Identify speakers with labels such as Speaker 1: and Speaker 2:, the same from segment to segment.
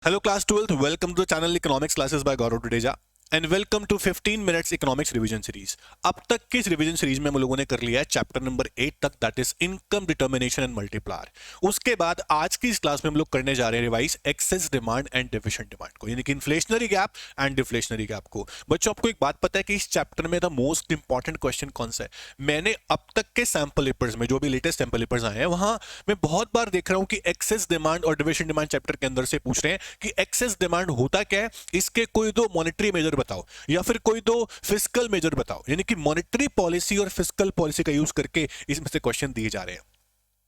Speaker 1: Hello class 12th, welcome to the channel Economics Classes by Gaurav Dudeja and welcome to 15 minutes economics revision series. अब तक की इस revision series में हम लोगों ने कर लिया है चैप्टर नंबर 8 तक, that is income determination and multiplier. उसके बाद आज की इस क्लास में हम लोग करने जा रहे हैं revise excess demand and deficient demand को, यानी कि inflationary gap and deflationary gap को। बच्चों आपको एक बात पता है कि इस चैप्टर में द मोस्ट इंपॉर्टेंट क्वेश्चन कौन सा है? मैंने अब तक के सैंपल पेपर्स में, जो भी लेटेस्ट सैंपल पेपर्स आए हैं, वहां मैं बहुत बार देख रहा हूं कि एक्सेस डिमांड और डेफिशिएंट डिमांड चैप्टर के अंदर से पूछ रहे हैं कि एक्सेस डिमांड होता क्या है, इसके कोई दो मॉनेटरी मेजर बताओ या फिर कोई दो फिस्कल मेजर बताओ। यानी कि मॉनेटरी पॉलिसी और फिस्कल पॉलिसी का यूज करके इसमें से क्वेश्चन दिए जा रहे हैं।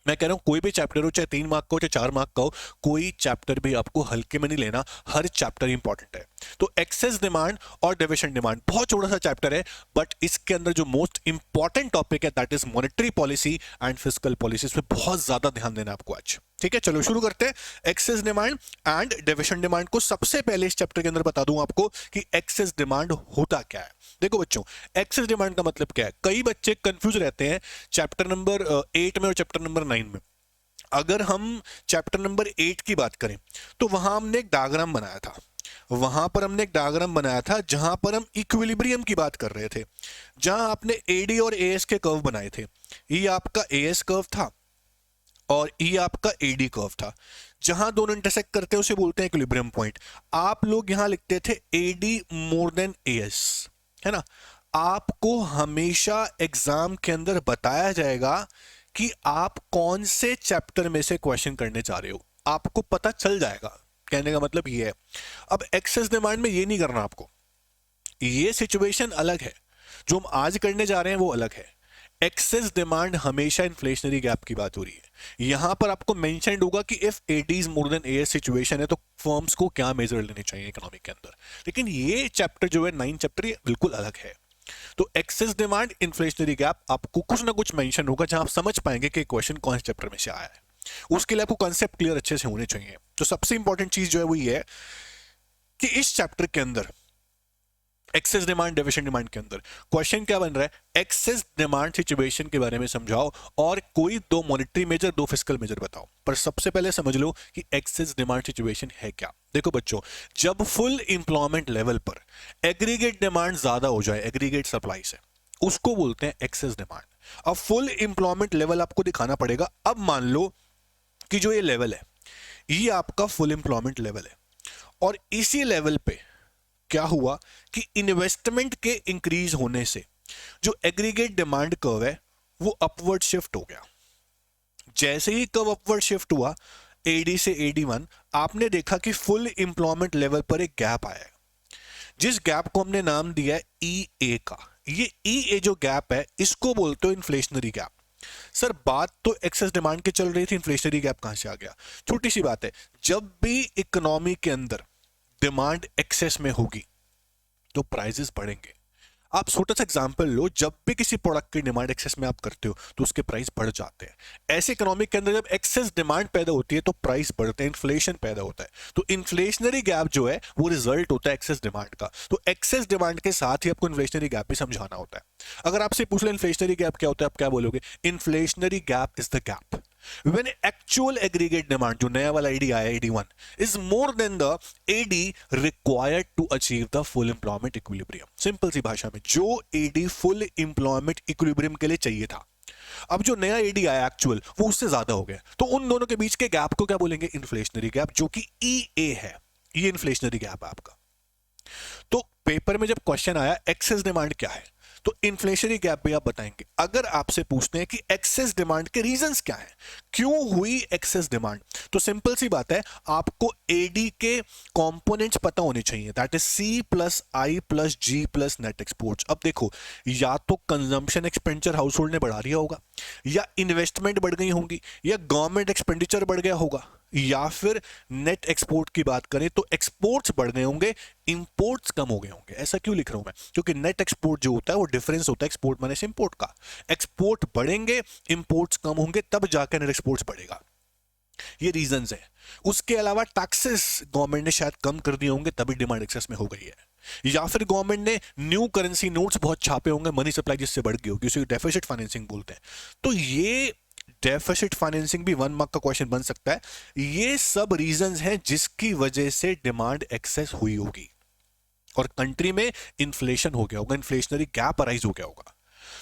Speaker 1: मैं कह रहा हूं कोई भी चैप्टर हो, चाहे 3 मार्क का हो चाहे 4 मार्क का हो, कोई चैप्टर भी आपको हल्के में नहीं लेना, हर चैप्टर इंपॉर्टेंट है। तो एक्सेस डिमांड और डेफिशिएंट डिमांड बहुत छोटा सा चैप्टर है, बट इसके अंदर जो मोस्ट इंपॉर्टेंट टॉपिक है that is monetary policy and fiscal policy, इस पे बहुत ज्यादा ध्यान देना आपको आज। ठीक है, चलो शुरू करते हैं। Excess demand and deficient demand को सबसे पहले इस चैप्टर के अंदर बता दूं आपको कि एक्सेस डिमांड होता क्या है। देखो बच्चों, एक्सेस डिमांड का मतलब क्या है? कई बच्चे कंफ्यूज रहते हैं चैप्टर नंबर 8 में और चैप्टर नंबर 9 में। अगर हम चैप्टर नंबर 8 की बात करें तो वहां हमने एक डायग्राम बनाया था, जहां पर हम इक्विलिब्रियम की बात कर रहे थे, जहां आपने एडी और एएस के कर्व बनाए थे। ये आपका एएस कर्व था और ये आपका एडी कर्व था। जहां दोनों इंटरसेक्ट करते हैं उसे बोलते हैं इक्विलिब्रियम पॉइंट। आप लोग यहां लिखते थे एडी मोर देन एएस, है ना। आपको हमेशा एग्जाम के अंदर बताया जाएगा कि आप कौन से चैप्टर में से क्वेश्चन करने जा रहे हो, आपको पता चल जाएगा। कहने का मतलब ये है। अब एक्सेस डिमांड में ये नहीं करना आपको, ये सिचुएशन अलग है। जो हम आज करने जा रहे हैं वो अलग है। एक्सेस डिमांड हमेशा इन्फ्लेशनरी गैप की बात हो रही है। यहां पर आपको मेंशन होगा कि if AD is more than AS situation है तो फर्म्स को क्या मेजर लेने चाहिए इकोनॉमिक के अंदर। लेकिन ये चैप्टर जो है 9 चैप्टर, ये बिल्कुल अलग है। तो एक्सेस डिमांड, इन्फ्लेशनरी गैप, आपको कुछ ना कुछ मेंशन होगा जहां आप समझ पाएंगे कि क्वेश्चन कौन से चैप्टर में से आया है। उसके लिए आपको कॉन्सेप्ट क्लियर अच्छे से होने चाहिए। तो सबसे इंपॉर्टेंट चीज जो है वो ये है कि इस चैप्टर के अंदर एक्सेस डिमांड डेफिशिएंट डिमांड के अंदर क्वेश्चन क्या बन रहा है, एक्सेस डिमांड सिचुएशन के बारे में समझाओ और कोई दो मॉनेटरी मेजर, दो फिस्कल मेजर बताओ। पर सबसे पहले समझ लो कि एक्सेस डिमांड सिचुएशन है क्या। देखो बच्चों, जब फुल एम्प्लॉयमेंट लेवल पर एग्रीगेट डिमांड ज्यादा हो जाए, एग्रीगेट सप्लाई से, उसको बोलते हैं एक्सेस डिमांड। अब फुल एम्प्लॉयमेंट लेवल आपको दिखाना पड़ेगा। अब मान लो कि जो ये लेवल है ये आपका फुल एम्प्लॉयमेंट लेवल है और इसी लेवल पे क्या हुआ कि इन्वेस्टमेंट के इंक्रीज होने से जो एग्रीगेट डिमांड कर्व है वो अपवर्ड शिफ्ट हो गया। जैसे ही कर्व अपवर्ड शिफ्ट हुआ एडी से एडी1, आपने देखा कि फुल एम्प्लॉयमेंट लेवल पर एक गैप आया है, जिस गैप को हमने नाम दिया है ई ए का। ये ई ए जो गैप है इसको बोलते हो इन्फ्लेशनरी गैप। सर बात तो एक्सेस डिमांड की चल रही थी, इन्फ्लेशनरी गैप कहां से आ गया? छोटी सी बात है, जब भी इकोनॉमी के अंदर डिमांड एक्सेस में होगी तो प्राइसेस बढ़ेंगे। आप छोटा सा एग्जांपल लो, जब भी किसी प्रोडक्ट की डिमांड एक्सेस में आप करते हो तो उसके प्राइस बढ़ जाते हैं। ऐसे इकोनॉमिक के अंदर जब एक्सेस डिमांड पैदा होती है तो प्राइस बढ़ते हैं, इन्फ्लेशन पैदा होता है। तो इन्फ्लेशनरी गैप जो है वो रिजल्ट होता है एक्सेस डिमांड का। तो एक्सेस डिमांड के साथ ही आपको इन्फ्लेशनरी गैप भी समझाना होता है। अगर आपसे पूछ ले इन्फ्लेशनरी गैप क्या होता है, आप क्या बोलोगे? Inflationary gap is the gap when actual aggregate demand, जो नया वाला AD आया AD1, is more than the AD required to achieve the full employment equilibrium। Simple सी भाषा में, जो AD full employment equilibrium के लिए चाहिए था, अब जो नया AD आया एक्चुअल वो उससे ज्यादा हो गया, तो उन दोनों के बीच के गैप को क्या बोलेंगे? इन्फ्लेशनरी गैप, जो कि EA है। ये इन्फ्लेशनरी गैप है आपका। तो पेपर में जब क्वेश्चन आया एक्सेस डिमांड क्या है, तो इन्फ्लेशनरी गैप भी आप बताएंगे। अगर आपसे पूछते हैं कि एक्सेस डिमांड के रीजंस क्या हैं, क्यों हुई एक्सेस डिमांड, तो सिंपल सी बात है, आपको एडी के कंपोनेंट्स पता होने चाहिए, that is C plus I plus G plus net exports. अब देखो, या तो कंजम्पशन एक्सपेंडिचर हाउस होल्ड ने बढ़ा दिया होगा, या इन्वेस्टमेंट बढ़ गई होंगी, या गवर्नमेंट एक्सपेंडिचर बढ़ गया होगा, या फिर नेट एक्सपोर्ट की बात करें तो एक्सपोर्ट्स बढ़ गए होंगे, इंपोर्ट्स कम हो गए होंगे। ऐसा क्यों लिख रहा हूं मैं? क्योंकि नेट एक्सपोर्ट जो होता है वो डिफरेंस होता है एक्सपोर्ट माइनस इंपोर्ट का। एक्सपोर्ट बढ़ेंगे, इंपोर्ट्स कम होंगे, तब जाकर नेट एक्सपोर्ट्स बढ़ेगा। ये रीजंस है। उसके अलावा टैक्सेस गवर्नमेंट ने शायद कम कर दिए होंगे, तभी डिमांड एक्सेस में हो गई है। या फिर गवर्नमेंट ने न्यू करेंसी नोट्स बहुत छापे होंगे, मनी सप्लाई जिससे बढ़ गई होगी, उसे डेफिसिट फाइनेंसिंग बोलते हैं। तो ये डेफिसिट फाइनेंसिंग भी 1 मार्क का क्वेश्चन बन सकता है। ये सब रीजंस हैं जिसकी वजह से डिमांड एक्सेस हुई होगी और कंट्री में इन्फ्लेशन हो गया होगा, इन्फ्लेशनरी गैप अराइज हो गया होगा।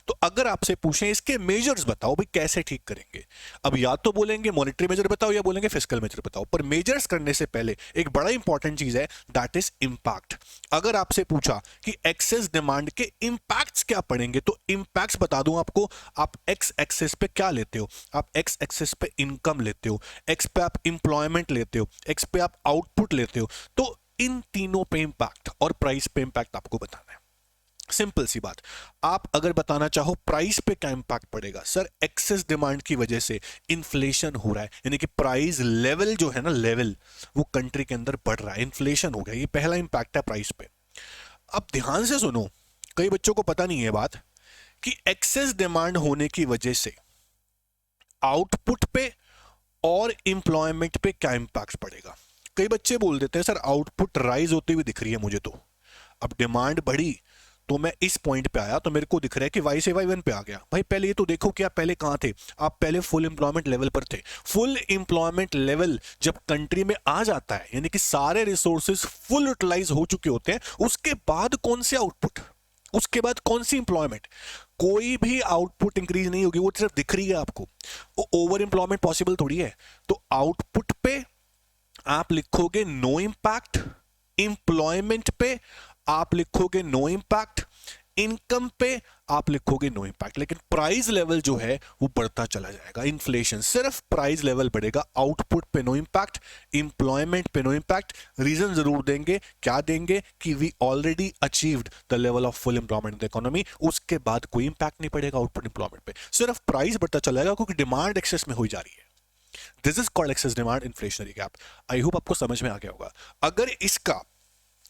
Speaker 1: तो अगर आपसे पूछें इसके मेजर्स बताओ भाई कैसे ठीक करेंगे, अब या तो बोलेंगे मॉनेटरी मेजर बताओ या बोलेंगे फिस्कल मेजर बताओ, पर मेजर्स करने से पहले एक बड़ा इंपॉर्टेंट चीज है, दैट इज इंपैक्ट। अगर आपसे पूछा कि एक्सेस डिमांड के इंपैक्ट्स क्या पड़ेंगे तो इंपैक्ट्स बता दूं आपको। आप एक्स एक्सेस पे क्या लेते हो? आप एक्स एक्सेस पे इनकम लेते हो, एक्स पे आप इंप्लॉयमेंट लेते हो, एक्स पे आप आउटपुट लेते हो। तो इन तीनों पे इंपैक्ट और प्राइस पे इंपैक्ट आपको बताना है। सिंपल सी बात, आप अगर बताना चाहो प्राइस पे क्या इंपैक्ट पड़ेगा, सर एक्सेस डिमांड की वजह से इन्फ्लेशन हो रहा है, यानी कि प्राइस लेवल जो है ना, लेवल वो कंट्री के अंदर बढ़ रहा है, इन्फ्लेशन हो गया, ये पहला इंपैक्ट है प्राइस पे। अब ध्यान से सुनो, कई बच्चों को पता नहीं है बात कि एक्सेस डिमांड होने की वजह से आउटपुट पे और इंप्लॉयमेंट पे क्या इंपैक्ट पड़ेगा। कई बच्चे बोल देते हैं सर आउटपुट राइज होती हुई दिख रही है मुझे तो, अब डिमांड बढ़ी तो मैं इस पॉइंट पे आया तो मेरे को दिख रहा है कि वाई से वाई वन पे आ गया। भाई पहले ये तो देखो कि आप पहले कहां थे, आप पहले फुल एम्प्लॉयमेंट लेवल पर थे। फुल एम्प्लॉयमेंट लेवल जब कंट्री में आ जाता है, यानी कि सारे रिसोर्सेज फुल यूटिलाइज हो चुके होते हैं, उसके बाद कौन से आउटपुट, उसके बाद कौन सी इंप्लॉयमेंट, कोई भी आउटपुट इंक्रीज नहीं होगी, वो सिर्फ दिख रही है आपको, वो ओवर एम्प्लॉयमेंट पॉसिबल थोड़ी है। तो आउटपुट पे आप लिखोगे नो इंपैक्ट, इंप्लॉयमेंट पे आप लिखोगे नो इंपैक्ट, इनकम पे आप लिखोगे नो इंपैक्ट, लेकिन प्राइस लेवल जो है वो बढ़ता चला जाएगा। इन्फ्लेशन, सिर्फ प्राइस लेवल बढ़ेगा, आउटपुट पे नो इंपैक्ट, इंप्लॉयमेंट पे नो इंपैक्ट। रीजन जरूर देंगे, क्या देंगे कि we already achieved the level of full employment in the economy, उसके बाद कोई इंपैक्ट नहीं पड़ेगा आउटपुट इंप्लॉयमेंट पे, सिर्फ प्राइस बढ़ता चलेगा क्योंकि डिमांड एक्सेस में हो जा रही है। This is called excess demand inflationary gap. I hope आपको समझ में आ गया होगा।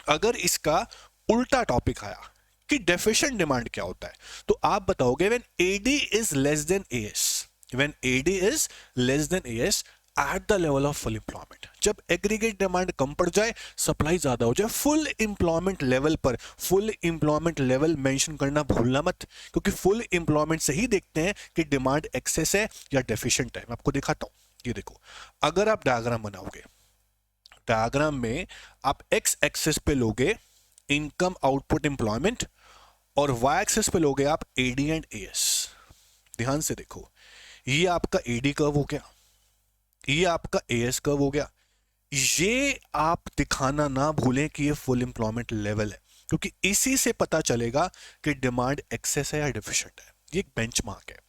Speaker 1: अगर इसका उल्टा टॉपिक आया कि डेफिशिएंट डिमांड क्या होता है, तो आप बताओगे when AD is less than AS, when AD is less than AS at the level of full employment. जब एग्रीगेट डिमांड कम पड़ जाए, सप्लाई ज्यादा हो जाए, फुल एम्प्लॉयमेंट लेवल पर, फुल एम्प्लॉयमेंट लेवल मेंशन करना भूलना मत, क्योंकि फुल एम्प्लॉयमेंट से ही देखते हैं कि डिमांड एक्सेस है या डेफिशिएंट है। मैं आपको दिखाता हूं, ये देखो, अगर आप डायग्राम बनाओगे, डायग्राम में आप एक्स एक्सिस पे लोगे इनकम आउटपुट एम्प्लॉयमेंट और वाई एक्सिस पे लोगे आप एडी एंड एएस। ध्यान से देखो, ये आपका एडी कर्व हो गया, ये आपका एएस कर्व हो गया। ये आप दिखाना ना भूलें कि ये फुल एम्प्लॉयमेंट लेवल है, क्योंकि इसी से पता चलेगा कि डिमांड एक्सेस है या डेफिशिएंट है। ये एक बेंचमार्क है।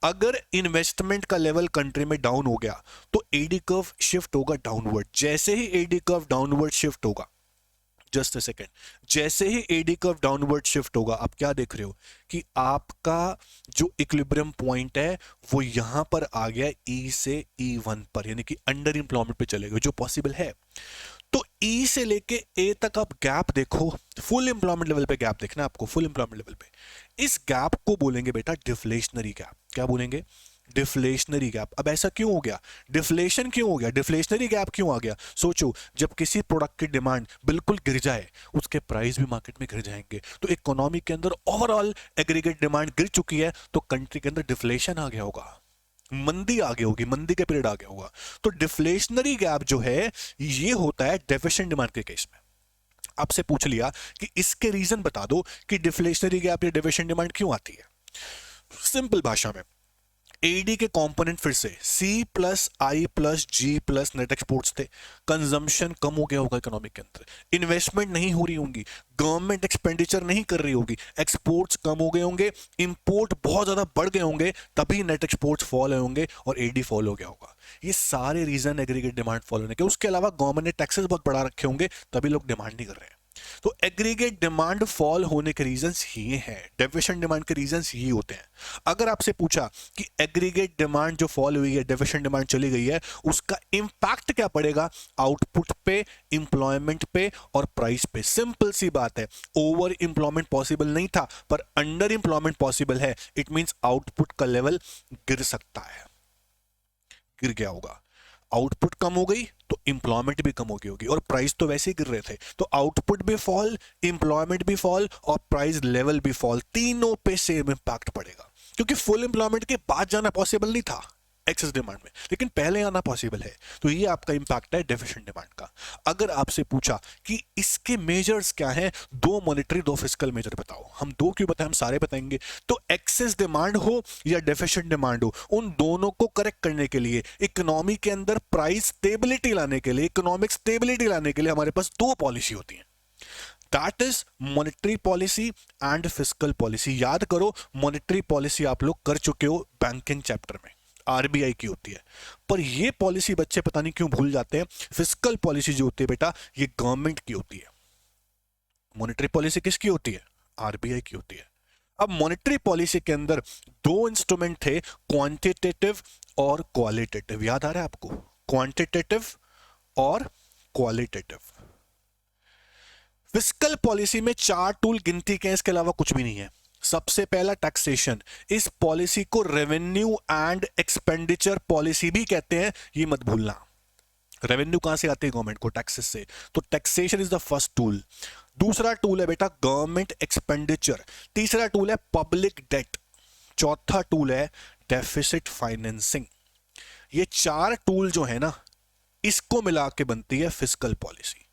Speaker 1: अगर इन्वेस्टमेंट का लेवल कंट्री में डाउन हो गया तो एडी कर्व शिफ्ट होगा डाउनवर्ड। जैसे ही एडी कर्व डाउनवर्ड शिफ्ट होगा, जस्ट अ सेकेंड, जैसे ही एडी कर्व डाउनवर्ड शिफ्ट होगा, आप क्या देख रहे हो कि आपका जो इक्विलिब्रियम पॉइंट है वो यहां पर आ गया ई से E1 पर, यानी कि अंडर इंप्लॉयमेंट पे चले गए, जो पॉसिबल है। तो ई से लेके ए तक आप गैप देखो, फुल एम्प्लॉयमेंट लेवल पे गैप देखना आपको, फुल एम्प्लॉयमेंट लेवल पे। इस गैप को बोलेंगे बेटा डिफ्लेशनरी गैप। क्या बोलेंगे? Deflationary gap. अब ऐसा क्यों हो गया? डिफ्लेशन क्यों हो गया? डिफ्लेशनरी गैप क्यों आ गया? सोचो, जब किसी प्रोडक्ट की डिमांड बिल्कुल गिर जाए, उसके प्राइस भी मार्केट में गिर जाएंगे। तो इकोनॉमी के अंदर ओवरऑल एग्रीगेट डिमांड गिर चुकी है, तो कंट्री के अंदर डिफ्लेशन आ गया होगा, मंदी आ गई होगी, मंदी का पीरियड आ गया होगा। तो डिफ्लेशनरी गैप जो है ये होता है डेफिशिएंट डिमांड के केस में। आपसे पूछ लिया कि इसके रीजन बता दो कि डिफ्लेशनरी गैप या डेफिशिएंट डिमांड क्यों आती है। सिंपल भाषा में, एडी के कंपोनेंट फिर से C plus I plus G plus net exports थे। कंजम्पशन कम हो गया होगा इकोनॉमिक के अंदर, इन्वेस्टमेंट नहीं हो रही होंगी, गवर्नमेंट एक्सपेंडिचर नहीं कर रही होगी, एक्सपोर्ट्स कम हो गए होंगे, इंपोर्ट बहुत ज्यादा बढ़ गए होंगे, तभी नेट एक्सपोर्ट्स फॉल हुए होंगे और एडी फॉल हो गया होगा। ये सारे रीजन एग्रीगेट डिमांड फॉल होने के। उसके अलावा गवर्नमेंट ने टैक्सेस बहुत बढ़ा रखे होंगे, तभी लोग डिमांड नहीं कर रहे हैं। तो एग्रीगेट डिमांड फॉल होने के रीजंस ये हैं, डेफिशिएंट डिमांड के रीजंस ये होते हैं। अगर आपसे पूछा कि एग्रीगेट डिमांड जो फॉल हुई है, डेफिशिएंट डिमांड चली गई है, उसका इंपैक्ट क्या पड़ेगा आउटपुट पे, इंप्लॉयमेंट पे और प्राइस पे। सिंपल सी बात है, ओवर इंप्लॉयमेंट पॉसिबल नहीं था पर अंडर इंप्लॉयमेंट पॉसिबल है। इट मींस आउटपुट का लेवल गिर सकता है, गिर गया होगा। आउटपुट कम हो गई तो इंप्लॉयमेंट भी कम हो गई होगी, और प्राइस तो वैसे ही गिर रहे थे। तो आउटपुट भी फॉल, इंप्लॉयमेंट भी फॉल और प्राइस लेवल भी फॉल, तीनों पे सेम इंपैक्ट पड़ेगा, क्योंकि फुल इंप्लॉयमेंट के बाद जाना पॉसिबल नहीं था। एक्सेस डिमांड में, लेकिन पहले आना पॉसिबल है। तो ये आपका इंपैक्ट है डेफिशिएंट डिमांड का। अगर आपसे पूछा कि इसके मेजर्स क्या हैं, दो मॉनेटरी दो फिस्कल मेजर बताओ, हम दो क्यों बताएं, हम सारे बताएंगे। तो एक्सेस डिमांड हो या डेफिशिएंट डिमांड हो, उन दोनों को करेक्ट करने के लिए, इकोनॉमी के अंदर प्राइस स्टेबिलिटी लाने के लिए, इकोनॉमिक स्टेबिलिटी लाने के लिए हमारे पास दो पॉलिसी होती है, that is monetary policy and fiscal policy. याद करो, मॉनेटरी पॉलिसी आप लोग कर चुके हो बैंकिंग चैप्टर में, आरबीआई की होती है। पर ये पॉलिसी बच्चे पता नहीं क्यों भूल जाते हैं, फिस्कल पॉलिसी जो होती है बेटा, ये गवर्नमेंट की होती है। मॉनेटरी पॉलिसी किसकी होती है? आरबीआई की होती है। अब मॉनेटरी पॉलिसी के अंदर दो इंस्ट्रूमेंट थे, क्वांटिटेटिव और क्वालिटेटिव। याद आ रहा है आपको? क्वांटिटेटिव और क्वालिटेटिव। फिस्कल पॉलिसी में चार टूल गिनती के, इसके अलावा कुछ भी नहीं है। सबसे पहला टैक्सेशन, इस पॉलिसी को रेवेन्यू एंड एक्सपेंडिचर पॉलिसी भी कहते हैं, ये मत भूलना। रेवेन्यू कहां से आती है? गवर्नमेंट को, टैक्सेस से। तो taxation is the first tool. दूसरा टूल है बेटा गवर्नमेंट एक्सपेंडिचर। तीसरा टूल है पब्लिक डेट। चौथा टूल है डेफिसिट फाइनेंसिंग। ये चार टूल जो है ना, इसको मिला के बनती है फिस्कल पॉलिसी।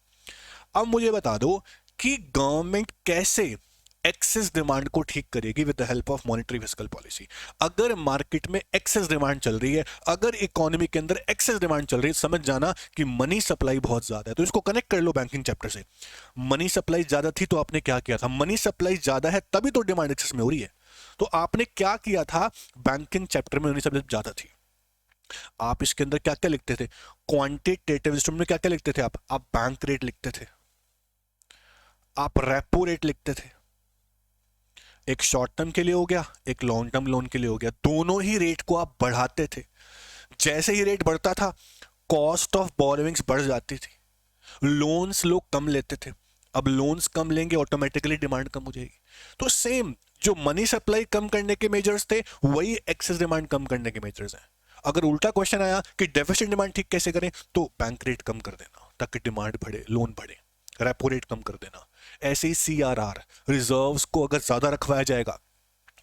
Speaker 1: अब मुझे बता दो कि गवर्नमेंट कैसे एक्सेस डिमांड को ठीक करेगी with the help of monetary fiscal policy. अगर मार्केट में एक्सेस डिमांड चल रही है, अगर इकोनॉमी के अंदर एक्सेस डिमांड चल रही है, समझ जाना कि मनी सप्लाई बहुत ज्यादा है। तो इसको कनेक्ट कर लो बैंकिंग चैप्टर से। मनी सप्लाई ज्यादा थी तो आपने क्या किया था? मनी सप्लाई ज्यादा है तभी तो डिमांड एक्सेस में हो रही है। तो आपने क्या किया था? बैंकिंग चैप्टर में मनी सप्लाई ज्यादा थी, आप इसके अंदर क्या क्या लिखते थे? क्वांटिटेटिव इंस्ट्रूमेंट में क्या क्या लिखते थे आप बैंक रेट लिखते थे, आप रेपो रेट लिखते थे। एक शॉर्ट टर्म के लिए हो गया, एक लॉन्ग टर्म लोन के लिए हो गया। दोनों ही रेट को आप बढ़ाते थे। जैसे ही रेट बढ़ता था, कॉस्ट ऑफ बोरोविंग्स बढ़ जाती थी, लोन्स लोग कम लेते थे। अब लोन्स कम लेंगे, ऑटोमेटिकली डिमांड कम हो जाएगी। तो सेम जो मनी सप्लाई कम करने के मेजर्स थे, वही एक्सेस डिमांड कम करने के मेजर्स हैं। अगर उल्टा क्वेश्चन आया कि डेफिसिट डिमांड ठीक कैसे करें, तो बैंक रेट कम कर देना ताकि डिमांड बढ़े, लोन बढ़े। रेपो रेट कम कर देना। ऐसे ही सीआरआर, रिजर्व्स को अगर ज्यादा रखवाया जाएगा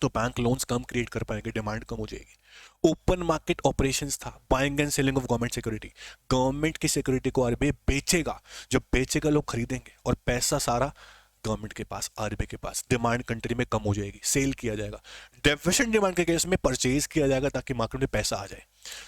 Speaker 1: तो बैंक लोन्स कम क्रिएट कर पाएंगे, डिमांड कम हो जाएगी। ओपन मार्केट ऑपरेशंस था, buying and selling of government security. Government की सिक्योरिटी को आरबीआई बेचेगा, जब बेचेगा लोग खरीदेंगे और पैसा सारा गवर्नमेंट के पास, आरबीआई के पास। डिमांड कंट्री में कम हो जाएगी, सेल किया जाएगा। डेफिशिएंट डिमांड के केस में परचेज किया जाएगा ताकि मार्केट में पैसा आ जाए।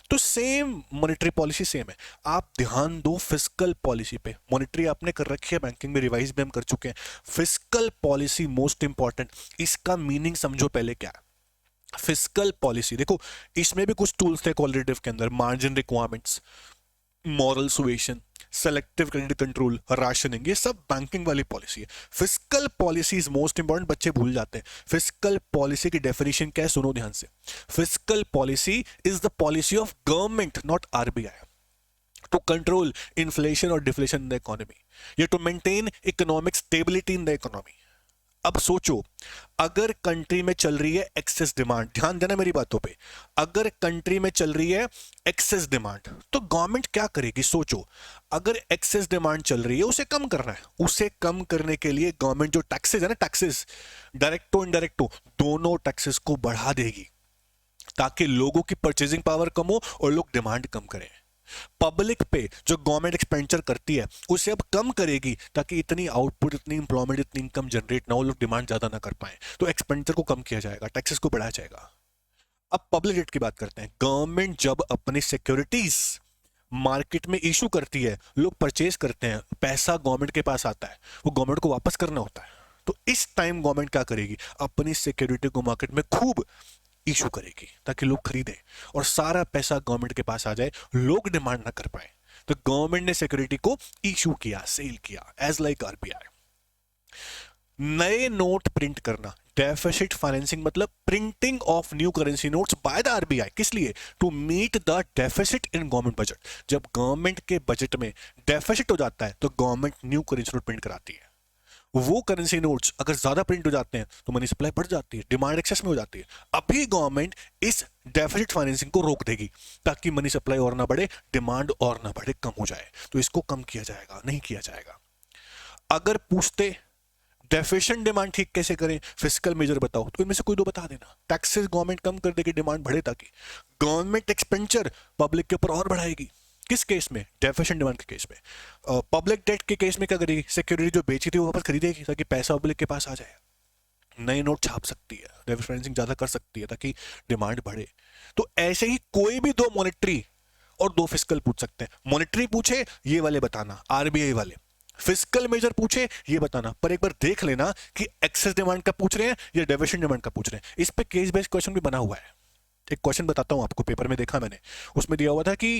Speaker 1: तो सेम मॉनेटरी पॉलिसी सेम है। आप ध्यान दो फिस्कल पॉलिसी पे। मॉनेटरी आपने कर रखी है, बैंकिंग में रिवाइज भी हम कर चुके हैं। Fiscal policy most important. इसका मीनिंग समझो पहले क्या है। फिस्कल पॉलिसी देखो, इसमें भी कुछ टूल्स थे क्वालिटेटिव के अंदर, margin requirements, moral suasion, selective credit control, rationing, ये सब बैंकिंग वाली पॉलिसी है। Fiscal policy is most important, बच्चे भूल जाते हैं। फिस्कल पॉलिसी की डेफिनेशन क्या है, सुनो ध्यान से। Fiscal policy is the policy of government, not RBI, to control inflation और डिफ्लेशन इन द इकोनॉमी, या to maintain economic stability in the economy. अब सोचो, अगर कंट्री में चल रही है एक्सेस डिमांड, ध्यान देना मेरी बातों पे, अगर कंट्री में चल रही है एक्सेस डिमांड तो गवर्नमेंट क्या करेगी? सोचो, अगर एक्सेस डिमांड चल रही है, उसे कम करना है। उसे कम करने के लिए गवर्नमेंट जो टैक्सेस है ना, टैक्सेस डायरेक्ट हो इनडायरेक्ट हो, दोनों टैक्सेस को बढ़ा देगी ताकि लोगों की परचेजिंग पावर कम हो और लोग डिमांड कम करें। पब्लिक पे जो गवर्नमेंट एक्सपेंडिचर करती है उसे अब कम करेगी ताकि इतनी आउटपुट, इतनी इंप्लॉयमेंट, इतनी इनकम जनरेट ना हो, लोग डिमांड ज्यादा ना कर पाए। तो एक्सपेंडिचर को कम किया जाएगा, टैक्सेस को बढ़ाया जाएगा। अब पब्लिक डेट की बात करते हैं। गवर्नमेंट जब अपनी सिक्योरिटीज मार्केट में इशू करती है, लोग परचेज करते हैं, पैसा गवर्नमेंट के पास आता है, वो गवर्नमेंट को वापस करना होता है। तो इस टाइम गवर्नमेंट क्या करेगी? अपनी सिक्योरिटी को मार्केट में खूब इशू करेगी ताकि लोग खरीदें और सारा पैसा गवर्नमेंट के पास आ जाए, लोग डिमांड ना कर पाए। तो गवर्नमेंट ने सिक्योरिटी को इशू किया, सेल किया, एज लाइक आरबीआई। नए नोट प्रिंट करना, डेफिसिट फाइनेंसिंग मतलब printing of new currency notes by the RBI. किस लिए? To meet the deficit in government budget. जब गवर्नमेंट के बजट में डेफिसिट हो जाता है तो government new currency note print कराती है। वो करेंसी नोट्स अगर ज्यादा प्रिंट हो जाते हैं तो मनी सप्लाई बढ़ जाती है, डिमांड एक्सेस में हो जाती है। अभी गवर्नमेंट इस डेफिसिट फाइनेंसिंग को रोक देगी ताकि मनी सप्लाई और ना बढ़े, डिमांड और ना बढ़े, कम हो जाए। तो इसको कम किया जाएगा, नहीं किया जाएगा। अगर पूछते डेफिशिएंट डिमांड ठीक कैसे करें, फिस्कल मेजर बताओ, तो इनमें से कोई दो बता देना। टैक्सेस गवर्नमेंट कम कर देगी, डिमांड बढ़े, ताकि गवर्नमेंट एक्सपेंडिचर पब्लिक के ऊपर और बढ़ाएगी। किस केस में? डेफिशिएंट डिमांड के केस में। पब्लिक डेट के केस में क्या करेगी? सिक्योरिटी जो बेची थी वो वापस खरीदेगी, ताकि पैसा पब्लिक के पास आ जाए। नए नोट छाप सकती है, रेफरेंसिंग ज्यादा कर सकती है, ताकि डिमांड बढ़े। तो ऐसे ही कोई भी दो मॉनेटरी और दो फिस्कल पूछ सकते हैं। मॉनेटरी पूछे ये वाले बताना, आरबीआई वाले। फिस्कल मेजर पूछे ये बताना। पर एक बार देख लेना कि एक्सेस डिमांड का पूछ रहे हैं या डेविएशन डिमांड का पूछ रहे हैं। इस पे केस बेस्ड क्वेश्चन भी बना हुआ है। एक क्वेश्चन बताता हूं आपको, पेपर में देखा मैंने, उसमें दिया हुआ था कि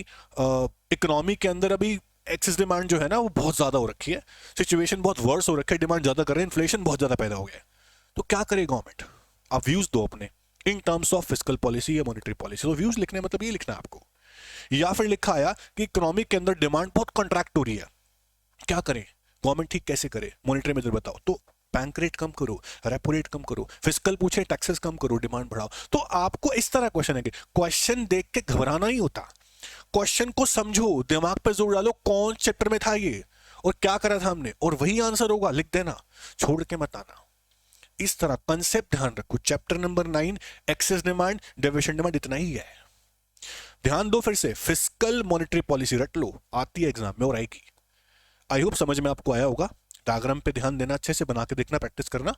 Speaker 1: इकोनॉमी के अंदर अभी एक्सेस डिमांड जो है ना वो बहुत ज्यादा हो रखी है, सिचुएशन बहुत वर्स हो रखी है, डिमांड ज्यादा कर रहे हैं, इन्फ्लेशन बहुत ज्यादा पैदा हो गया है। तो क्या करे गवर्नमेंट? आप व्यूज दो अपने in terms of fiscal policy या मॉनेटरी पॉलिसी। तो व्यूज लिखने मतलब ये लिखना है आपको। या फिर लिखा आया कि इकोनॉमी के अंदर डिमांड बहुत कॉन्ट्रैक्ट हो रही है, क्या करें, गवर्नमेंट ठीक कैसे करे, मॉनेटरी मेजर बताओ। तो बैंक रेट कम करो, रेपो रेट कम करो, फिस्कल पूछे टैक्सेस कम करो, डिमांड बढ़ाओ। तो आपको इस तरह क्वेश्चन है कि क्वेश्चन देख के घबराना ही होता, क्वेश्चन को समझो, दिमाग पे जोर डालो, कौन चैप्टर में था ये और क्या करा था हमने, और वही आंसर होगा, लिख देना, छोड़ के मत आना। इस तरह कंसेप्ट ध्यान रखो। Chapter number 9 excess demand, deviation demand, इतना ही है। ध्यान दो, फिर से फिस्कल मॉनेटरी पॉलिसी रट लो, आती है एग्जाम में और आएगी। आई होप समझ में आपको आया होगा। डायग्राम पे ध्यान देना, अच्छे से बना के देखना, प्रैक्टिस करना।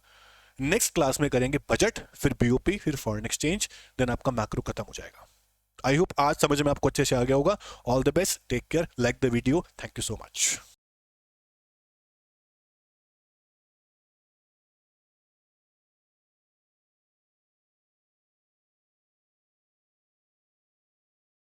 Speaker 1: नेक्स्ट क्लास में करेंगे बजट, फिर बीओपी, फिर फॉरेन एक्सचेंज, देन आपका मैक्रो खत्म हो जाएगा। आई होप आज समझ में आपको अच्छे से आ गया होगा। All the best, take care, like the video, thank you so much.